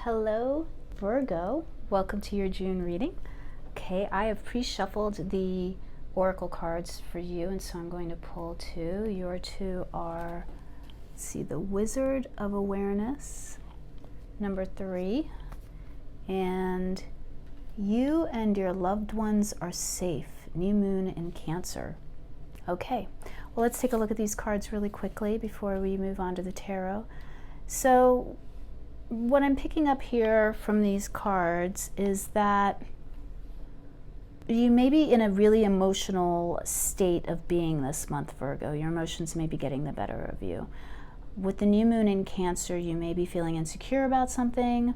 Hello, Virgo. Welcome to your June reading. Okay, I have pre-shuffled the oracle cards for you, and so I'm going to pull two. Your two are, let's see, the Wizard of Awareness, number 3, and you and your loved ones are safe. New moon in Cancer. Okay, well, let's take a look at these cards really quickly before we move on to the tarot. So what I'm picking up here from these cards is that you may be in a really emotional state of being this month, Virgo. Your emotions may be getting the better of you. With the new moon in Cancer, you may be feeling insecure about something,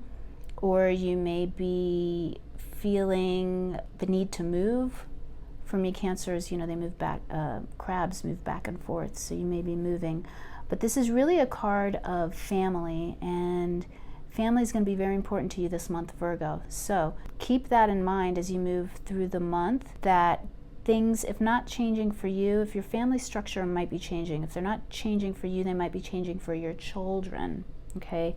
or you may be feeling the need to move. For me, Cancers, they move back, crabs move back and forth, so you may be moving. But this is really a card of family, and family is going to be very important to you this month, Virgo. So keep that in mind as you move through the month, that things, if not changing for you, if your family structure might be changing, if they're not changing for you, they might be changing for your children, okay?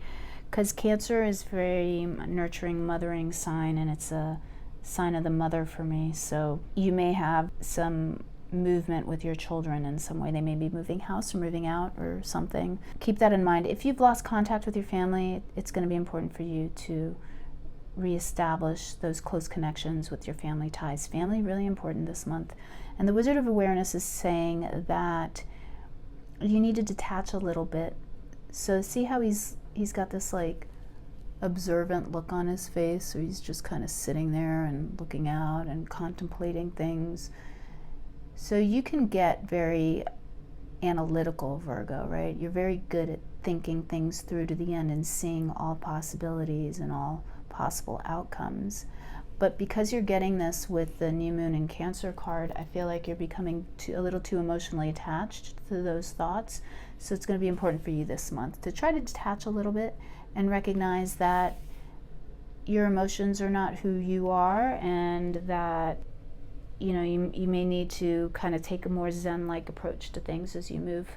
Because Cancer is very nurturing, mothering sign, and it's a sign of the mother for me. So you may have some movement with your children in some way. They may be moving house or moving out or something. Keep that in mind. If you've lost contact with your family, it's going to be important for you to reestablish those close connections with your family ties. Family, really important this month. And the Wizard of Awareness is saying that you need to detach a little bit. So see how he's got this like observant look on his face, so he's just kind of sitting there and looking out and contemplating things. So you can get very analytical, Virgo, right? You're very good at thinking things through to the end and seeing all possibilities and all possible outcomes. But because you're getting this with the new moon in Cancer card, I feel like you're becoming a little too emotionally attached to those thoughts. So it's going to be important for you this month to try to detach a little bit and recognize that your emotions are not who you are, and that you may need to kind of take a more Zen-like approach to things as you move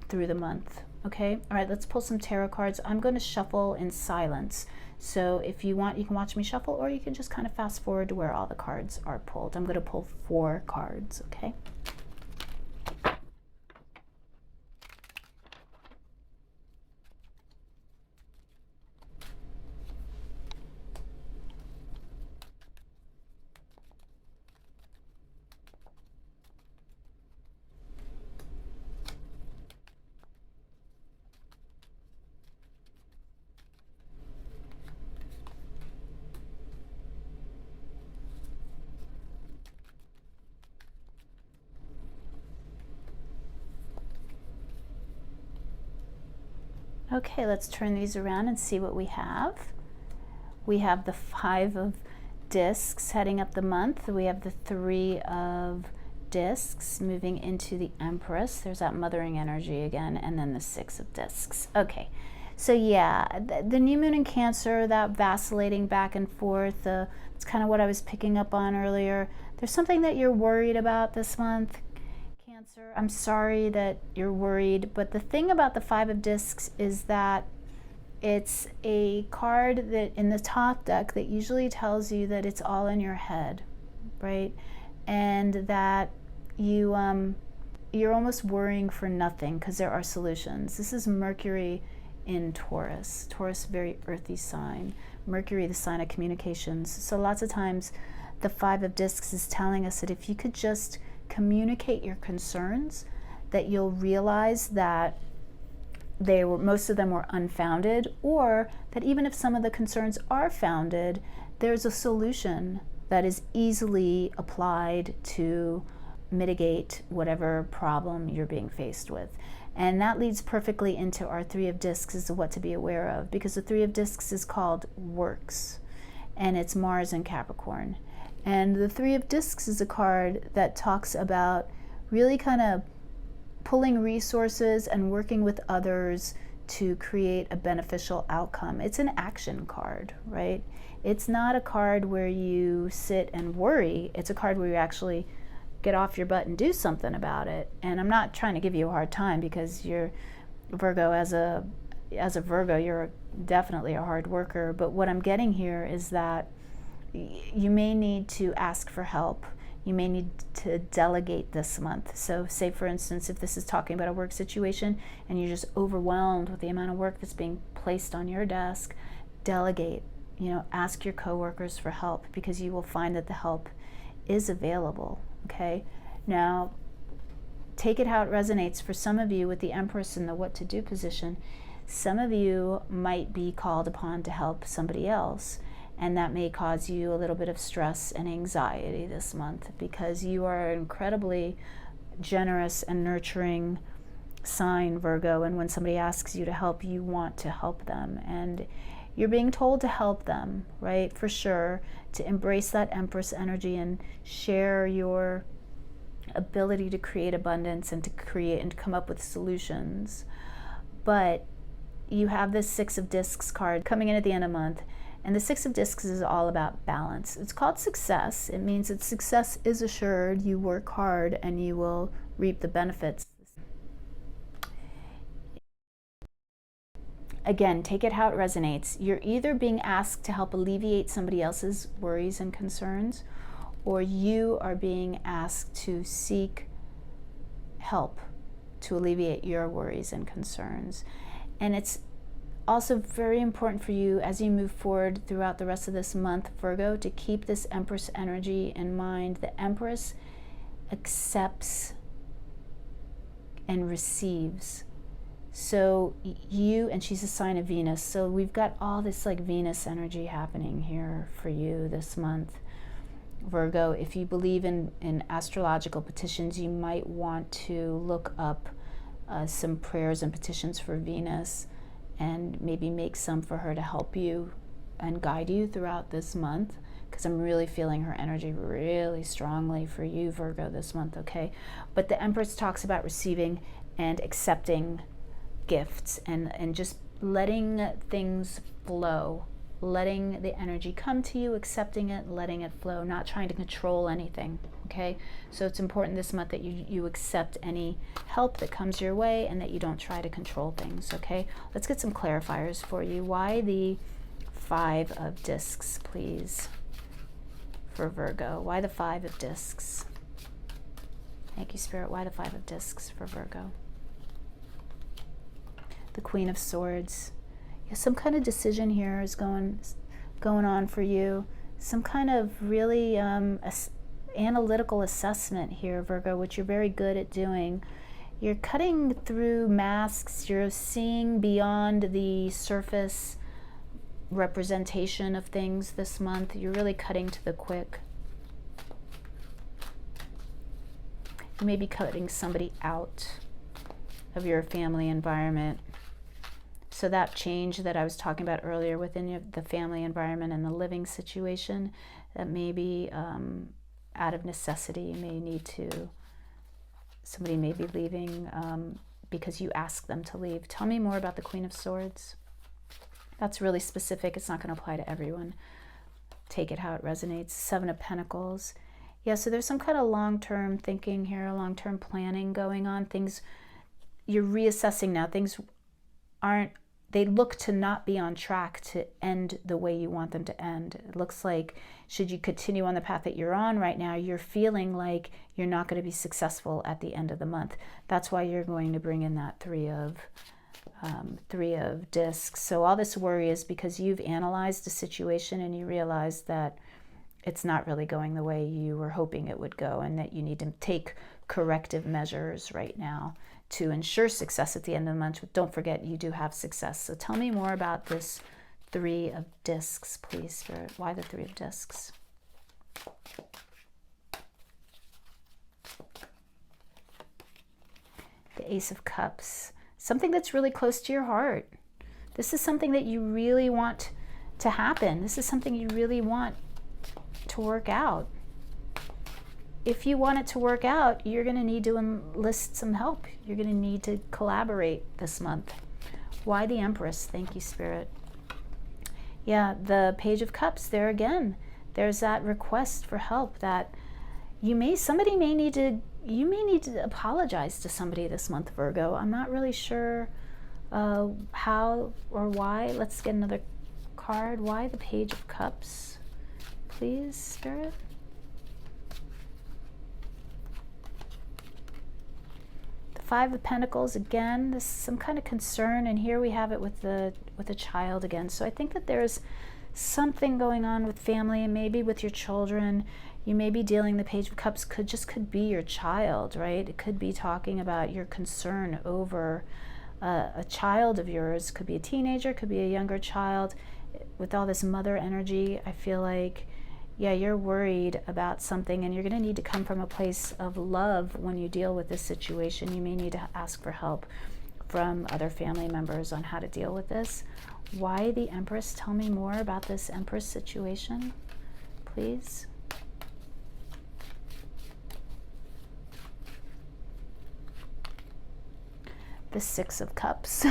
through the month. Okay? All right, let's pull some tarot cards. I'm going to shuffle in silence. So if you want, you can watch me shuffle, or you can just kind of fast forward to where all the cards are pulled. I'm going to pull 4 cards, okay? Okay, let's turn these around and see what we have. We have the 5 of discs heading up the month. We have the 3 of discs moving into the Empress. There's that mothering energy again, and then the 6 of discs. Okay, so yeah, the new moon in Cancer, that vacillating back and forth, it's kind of what I was picking up on earlier. There's something that you're worried about this month, Cancer. I'm sorry that you're worried, but the thing about the 5 of discs is that it's a card that in the Thoth deck that usually tells you that it's all in your head, right? And that you're almost worrying for nothing because there are solutions. This is Mercury in Taurus. Taurus, very earthy sign. Mercury, the sign of communications. So lots of times the 5 of discs is telling us that if you could just communicate your concerns, that you'll realize that most of them were unfounded, or that even if some of the concerns are founded, there's a solution that is easily applied to mitigate whatever problem you're being faced with. And that leads perfectly into our 3 of discs as to what to be aware of, because the 3 of discs is called works, and it's Mars in Capricorn. And the 3 of discs is a card that talks about really kind of pulling resources and working with others to create a beneficial outcome. It's an action card, right? It's not a card where you sit and worry. It's a card where you actually get off your butt and do something about it. And I'm not trying to give you a hard time, because you're Virgo, as a as a Virgo, you're definitely a hard worker, but what I'm getting here is that you may need to ask for help. You may need to delegate this month. So say, for instance, if this is talking about a work situation and you're just overwhelmed with the amount of work that's being placed on your desk, delegate. Ask your coworkers for help, because you will find that the help is available, okay? Now, take it how it resonates. For some of you with the Empress in the what to do position, some of you might be called upon to help somebody else, and that may cause you a little bit of stress and anxiety this month, because you are an incredibly generous and nurturing sign, Virgo, and when somebody asks you to help, you want to help them, and you're being told to help them, right? For sure, to embrace that Empress energy and share your ability to create abundance and to create and come up with solutions. But you have this Six of Discs card coming in at the end of the month, and the Six of Discs is all about balance. It's called success. It means that success is assured. You work hard and you will reap the benefits. Again, take it how it resonates. You're either being asked to help alleviate somebody else's worries and concerns, or you are being asked to seek help to alleviate your worries and concerns. And it's also very important for you as you move forward throughout the rest of this month, Virgo, to keep this Empress energy in mind. The Empress accepts and receives. So and she's a sign of Venus, so we've got all this like Venus energy happening here for you this month, Virgo. If you believe in astrological petitions, you might want to look up some prayers and petitions for Venus, and maybe make some for her to help you and guide you throughout this month, because I'm really feeling her energy really strongly for you, Virgo, this month, okay? But the Empress talks about receiving and accepting gifts and just letting things flow, letting the energy come to you, accepting it, letting it flow, not trying to control anything, okay? So it's important this month that you accept any help that comes your way and that you don't try to control things, okay? Let's get some clarifiers for you. Why the Five of Discs, please, for Virgo? Why the Five of Discs? Thank you, Spirit. Why the Five of Discs for Virgo? The Queen of Swords. Yeah, some kind of decision here is going on for you. Some kind of really analytical assessment here, Virgo, which you're very good at doing. You're cutting through masks. You're seeing beyond the surface representation of things this month. You're really cutting to the quick. You may be cutting somebody out of your family environment. So that change that I was talking about earlier within the family environment and the living situation, that may be out of necessity. You may need to, somebody may be leaving because you ask them to leave. Tell me more about the Queen of Swords. That's really specific. It's not going to apply to everyone. Take it how it resonates. Seven of Pentacles. Yeah, so there's some kind of long-term thinking here, long-term planning going on. Things you're reassessing now. Things they look to not be on track to end the way you want them to end. It looks like, should you continue on the path that you're on right now, you're feeling like you're not going to be successful at the end of the month. That's why you're going to bring in that Three of Discs. So all this worry is because you've analyzed the situation and you realize that it's not really going the way you were hoping it would go, and that you need to take corrective measures right now to ensure success at the end of the month. But don't forget, you do have success. So tell me more about this Three of Discs, please, Spirit. Why the Three of Discs? The Ace of Cups. Something that's really close to your heart. This is something that you really want to happen. This is something you really want to work out. If you want it to work out, you're going to need to enlist some help. You're going to need to collaborate this month. Why the Empress? Thank you, Spirit. Yeah, the Page of Cups, there again. There's that request for help that you may need to apologize to somebody this month, Virgo. I'm not really sure How or why? Let's get another card. Why the Page of Cups, please, Spirit? The Five of Pentacles again. This is some kind of concern, and here we have it with the child again. So I think that there's something going on with family and maybe with your children. You may be dealing, the Page of Cups could be your child, right? It could be talking about your concern over a child of yours. Could be a teenager, could be a younger child. With all this mother energy, I feel like, yeah, you're worried about something, and you're going to need to come from a place of love when you deal with this situation. You may need to ask for help from other family members on how to deal with this. Why the Empress? Tell me more about this Empress situation, please. The Six of Cups.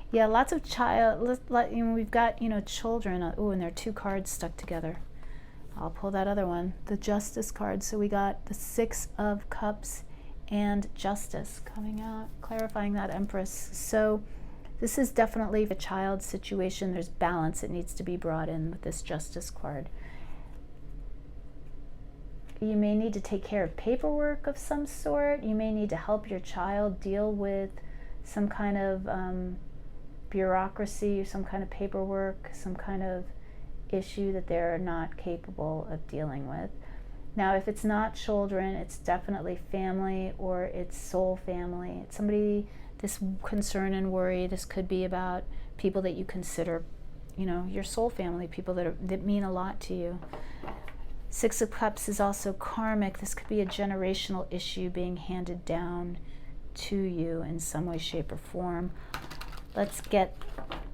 Yeah, lots of we've got, children. Oh, and there are two cards stuck together. I'll pull that other one, the Justice card. So we got the Six of Cups and Justice coming out, clarifying that Empress. So this is definitely a child situation. There's balance that needs to be brought in with this Justice card. You may need to take care of paperwork of some sort. You may need to help your child deal with some kind of bureaucracy, some kind of paperwork, some kind of issue that they're not capable of dealing with. Now, if it's not children, it's definitely family, or it's soul family. It's somebody, this concern and worry, this could be about people that you consider, your soul family, people that mean a lot to you. Six of Cups is also karmic. This could be a generational issue being handed down to you in some way, shape, or form. Let's get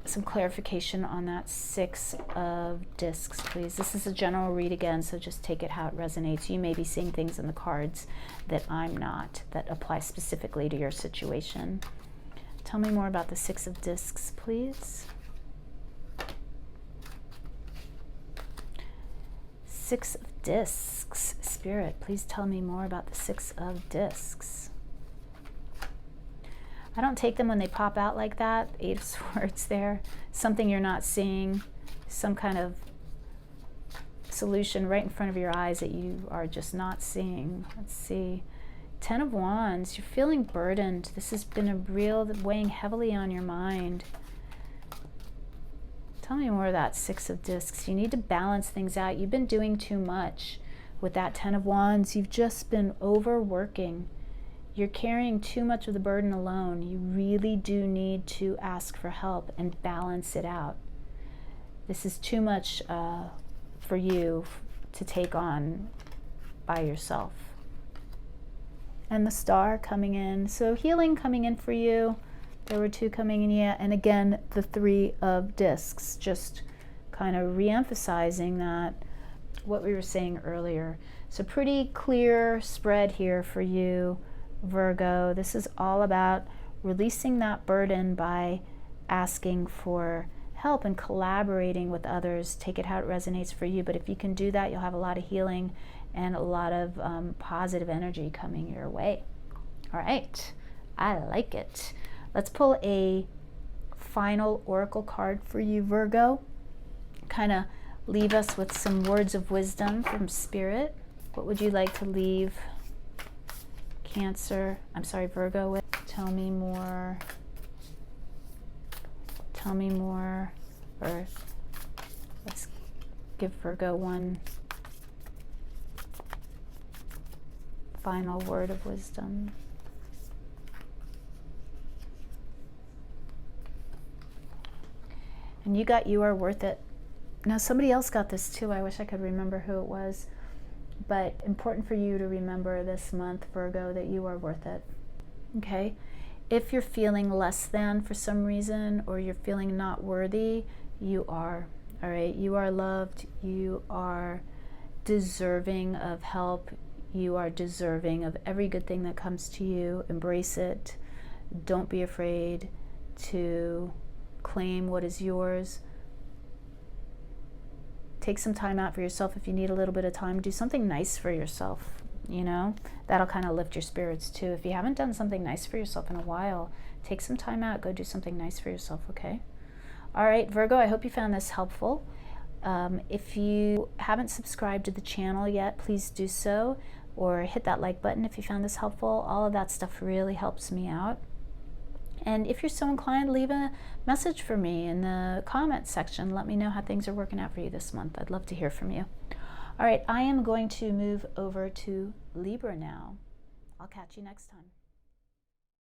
some clarification on that Six of Discs, please. This is a general read again, so just take it how it resonates. You may be seeing things in the cards that I'm not, that apply specifically to your situation. Tell me more about the Six of Discs, please. Six of Discs. Spirit, please tell me more about the Six of Discs. I don't take them when they pop out like that. Eight of Swords there. Something you're not seeing. Some kind of solution right in front of your eyes that you are just not seeing. Let's see. Ten of Wands. You're feeling burdened. This has been a real weighing heavily on your mind. Tell me more of that Six of Discs. You need to balance things out. You've been doing too much with that Ten of Wands. You've just been overworking. You're carrying too much of the burden alone. You really do need to ask for help and balance it out. This is too much for you to take on by yourself. And the Star coming in. So healing coming in for you. There were two coming in, yeah. And again, the Three of Discs. Just kind of re-emphasizing that, what we were saying earlier. So pretty clear spread here for you, Virgo. This is all about releasing that burden by asking for help and collaborating with others. Take it how it resonates for you. But if you can do that, you'll have a lot of healing and a lot of positive energy coming your way. All right, I like it. Let's pull a final oracle card for you, Virgo. Kind of leave us with some words of wisdom from Spirit. What would you like to leave Virgo with? Tell me more. Tell me more. Or let's give Virgo one final word of wisdom. And you got You Are Worth It. Now somebody else got this too. I wish I could remember who it was. But important for you to remember this month, Virgo, that you are worth it. Okay? If you're feeling less than for some reason, or you're feeling not worthy, you are. All right? You are loved. You are deserving of help. You are deserving of every good thing that comes to you. Embrace it. Don't be afraid to claim what is yours. Take some time out for yourself if you need a little bit of time. Do something nice for yourself. you know, that'll kind of lift your spirits too. If you haven't done something nice for yourself in a while, take some time out, go do something nice for yourself, okay? All right, Virgo, I hope you found this helpful. If you haven't subscribed to the channel yet, please do so, or hit that like button if you found this helpful. All of that stuff really helps me out. And if you're so inclined, leave a message for me in the comments section. Let me know how things are working out for you this month. I'd love to hear from you. All right, I am going to move over to Libra now. I'll catch you next time.